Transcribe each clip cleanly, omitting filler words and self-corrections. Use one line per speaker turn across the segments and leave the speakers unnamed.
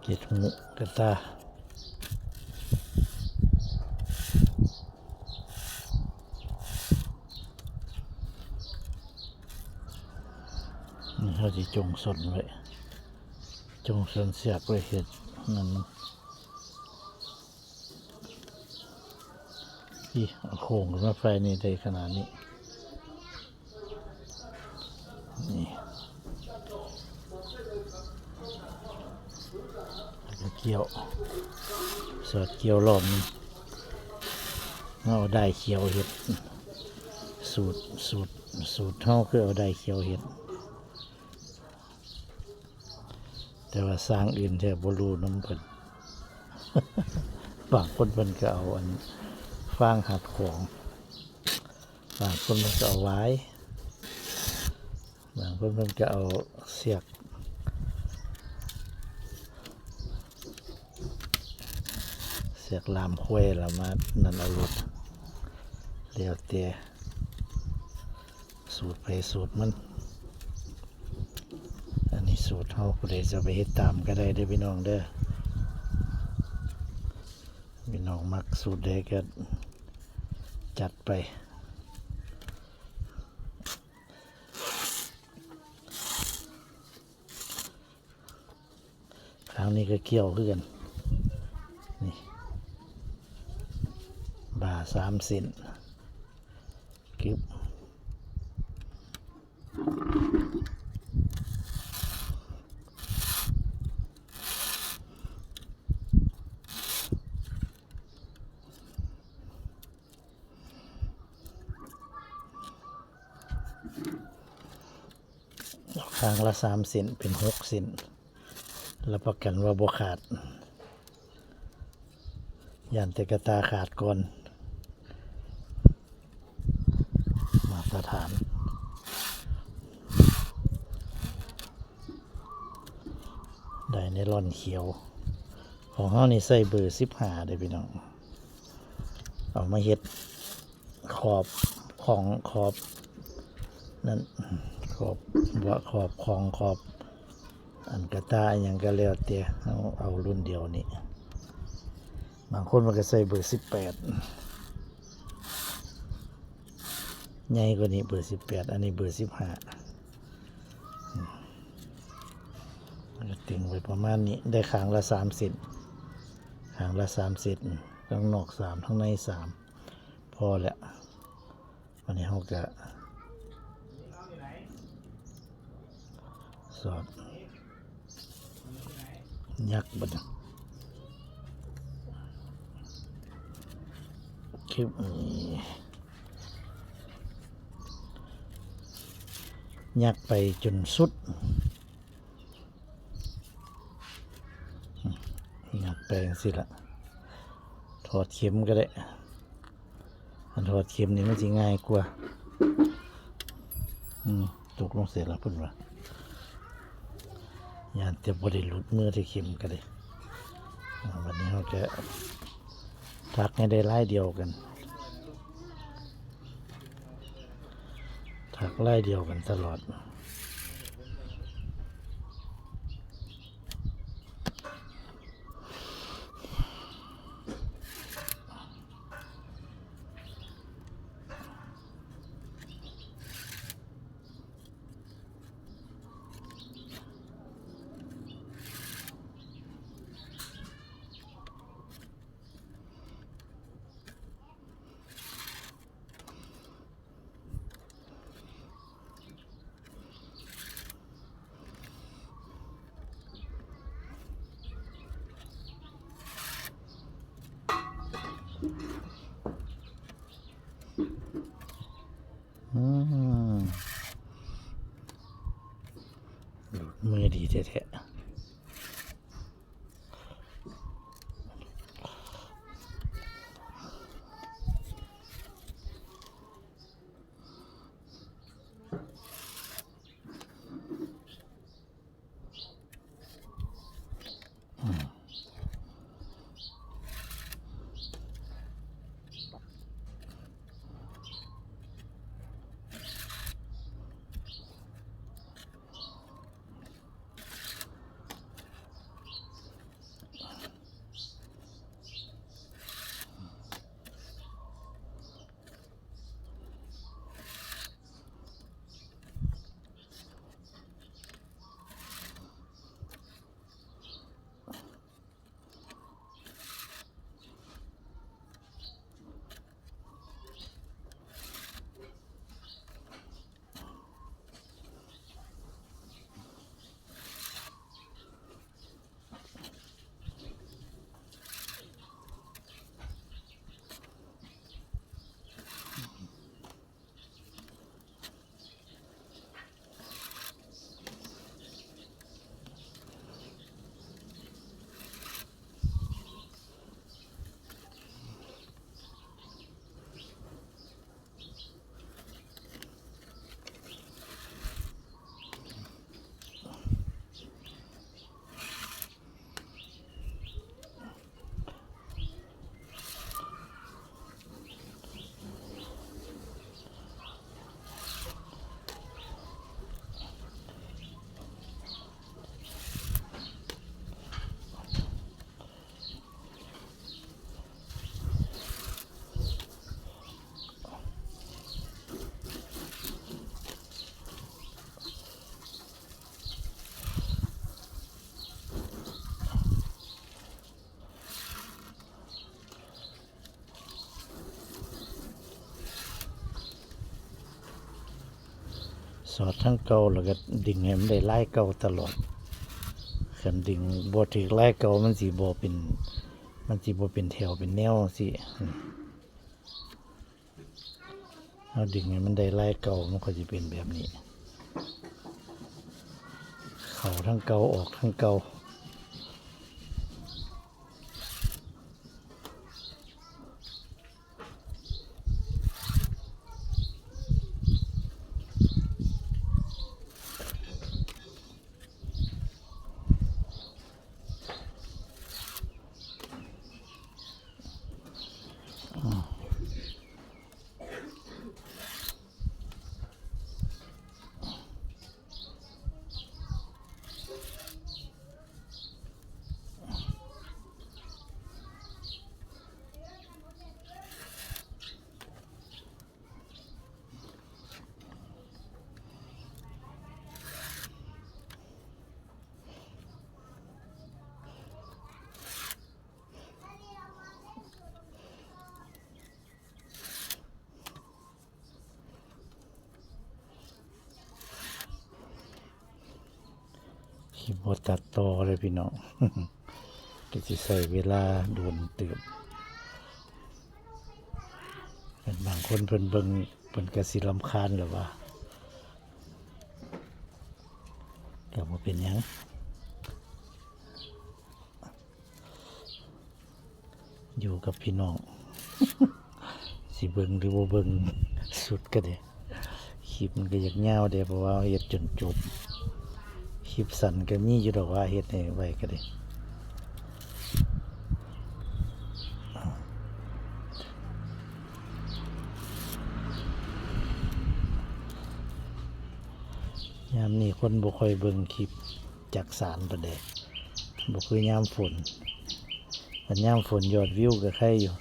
เก็ดหูกระตาเขาจะจงสนไว้จงสนเสียกไว้เห็ดนั่นที่โค้งขึ้นมาไฟนี่ได้ขนาดนี้นี่แล้วเกี่ยวสอดเกี่ยวรอบนึงเอาได้เขียวเห็ดสูตรเท่าคือเอาได้เขียวเห็ดแต่ว่าสร้างอื่นแทบบรูน้ำเพิ่น บางคนเพิ่นก็เอาอันฟางหัดของบางคนเพิ่นก็เอาไว้บางคนเพิ่นก็เอาเสียกลามควยละมานั่นเอารถเลี้ยวเตะสูตรไปสูตรมันอันนี้สูตรเขาผู้ใดจะไปเฮ็ดตามก็ได้เด้อพี่น้องเด้อพี่น้องมักสูตรใดก็จัดไปครั้งนี้ก็เกี่ยวขึ้นนี่บ่า3 เซนกึบข้างละ3 เซนเป็น6 เซนรับประกันว่าบ่ขาดย่านแต่กระตาขาดก่อนมาตรฐานได้ในร่อนเขียวของเฮานี่ใส่เบอร์15ได้พี่น้องเอามาเฮ็ดขอบของขอบนั่นขอบว่าขอบของขอบอันกระตาอย่างก็แล้วแต่เอารุ่นเดียวนี่บางคนมันก็ใส่เบอร์18ใหญ่กว่านี้เบอร์18อันนี้เบอร์15ติ่งไว้ประมาณนี้ได้ข้างละ3 เซนข้างละ3 เซนข้างนอก3ข้างใน3พอแล้ววันนี้เราก็สอดยักบัดคลิปนี้ยักไปจนสุดยักไปสิละถอดเข็มก็ได้อันถอดเข็มนี่มันจะง่ายกว่าตกลงเสร็จแล้วพุ่นว่ายานเต็มบริหลุดมือที่เข็มก็ได้วันนี้เราจะทักให้ได้ไล่เดียวกันทักไล่เดียวกันตลอดมือดีแท้ๆ สอดทั้งเก่าแล้วก็ดึงให้มันได้ลายเก่าตลอดคันดึงบ่ถึกลายเก่ามันสิบ่เป็นแถวเป็นแนวสิเอาดึงให้มันได้ลายเก่ามันก็สิเป็นแบบนี้เข้าทั้งเก่าออกทั้งเก่าคีย์บอร์ดตัดต่อเลยพี่น้อง ก็สิใช้เวลาโดนเติบเป็นบางคนเพิ่นเบิ่งเพิ่นก็สิรำคาญหรือว่าก็บ่เป็นหยังอยู่กับพี่น้อง สิเบิ่งหรือบ่เบิ่งสุดก็ได้คลิปมันก็อยากยาวเด้เพราะว่าเฮ็ดจนจบคลิปสั้นก็มีอยู่ดอกว่าเฮ็ดให้ไว้ก็ได้ยามนี้คนบ่ค่อยเบิ่งคลิปจักสารปานใดบ่คือยามฝนแต่ยามฝนยอดวิวก็ใครอยู่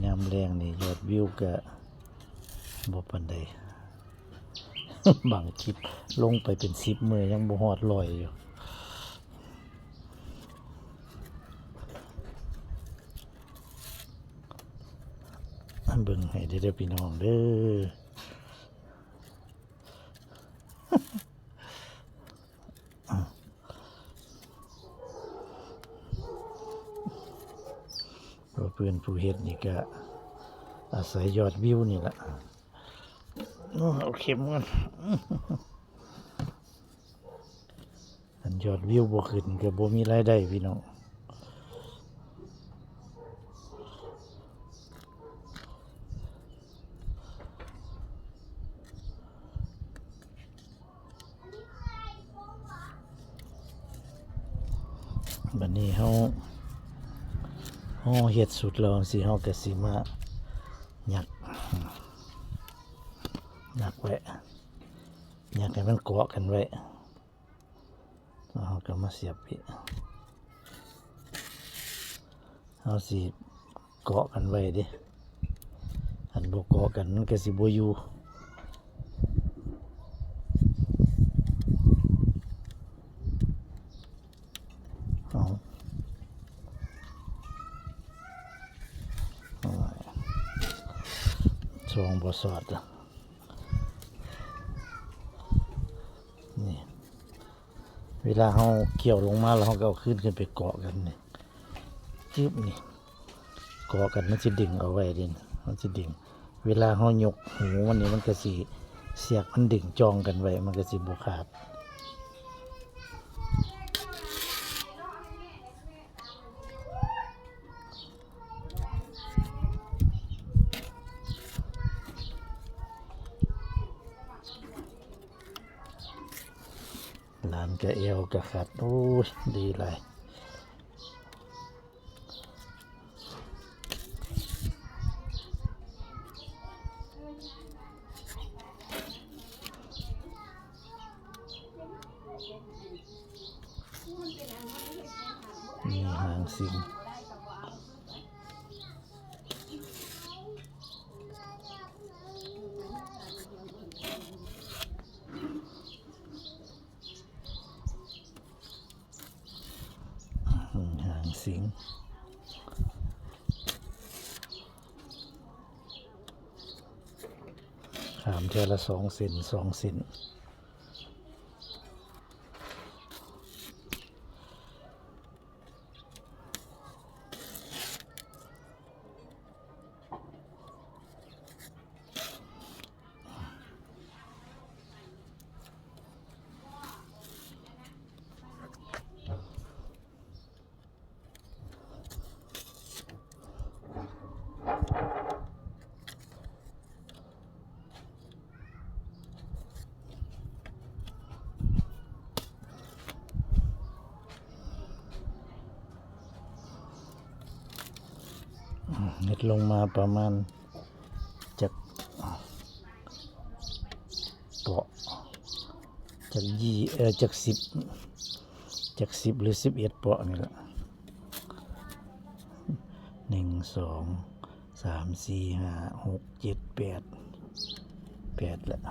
ยามแรงนี่ยอดวิวก็บ่ปานใด บางคลิปลงไปเป็น10มื้อยังบ่ฮอด100อยู่เบิ่งให้เด้อพี่น้องเด้อ เพื่อนผู้เฮ็ดนี่ก็อาศัยยอดวิวนี่แหละเอาเข็มกัน อันยอดวิวบ่ขึ้นก็บ่มีรายได้พี่น้องบัดนี้เฮาเฮ็ดสุดแล้วสิเฮาก็สิมายักไว้ยักให้มันเกาะกันไว้แล้วเฮาก็มาเสียบพี่เฮาสิเกาะกันไว้เด้อันบ่เกาะกันมันก็สิบ่อยู่ช่องบ่สอดนี่เวลาเฮาเกี่ยวลงมาแล้วเฮาก็เอาขึ้นไปเกาะกันนี่จึ๊บนี่เกาะกันมันสิดึงเอาไว้ดิมันสิดึงเวลาเฮายกหูมันนี่มันก็สิเสียกมันดึงจองกันไว้มันก็สิบ่ขาดหลานก็เอวก็ขาดโอ้ยดีเลยมีหางสิงหางสิง ำเท่าละ2 เซน2 เซนเน็ดลงมาประมาณจากเปาะจาก10หรือ11เปาะนี่แหละ1 2 3 4 5 6 7 8ละ910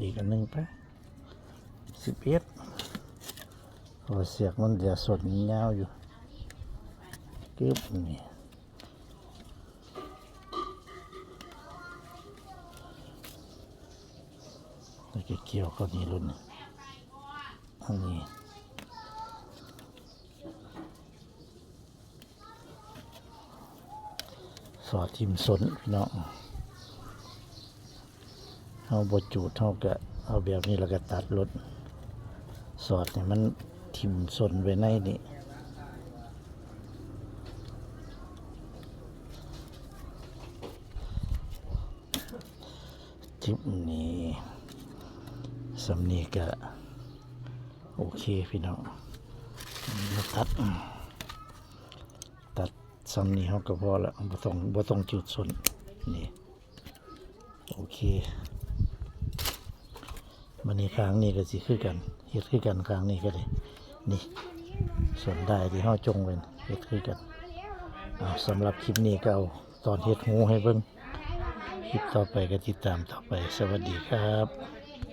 อีกอันหนึ่งไป11พอเสียกมันจะสดยาวอยู่กึบนี่แล้วก็เกี่ยวเข้านี่รุ่นอันนี้สอดทิมสนพี่น้องเอาบดจูดเท่ากับเอาแบบนี้แล้วก็ตัดรถสอดเนี่ยมันทิมสนไว้ในนี่ทิปนี้สำนีก็โอเคพี่น้องตัดสำนีเขาก็พอละบ่ต้องจุดสนนี่โอเคมันนี่ครั้งนี้ก็สิคือกันเฮ็ดคือกันครั้งนี้ก็เลยนี่ส่วนได้ที่เฮาจงไว้เฮ็ดคือกันสำหรับคลิปนี้ก็เอาตอนเฮ็ดหูให้เบิ่งคลิปต่อไปก็ติดตามต่อไปสวัสดีครับ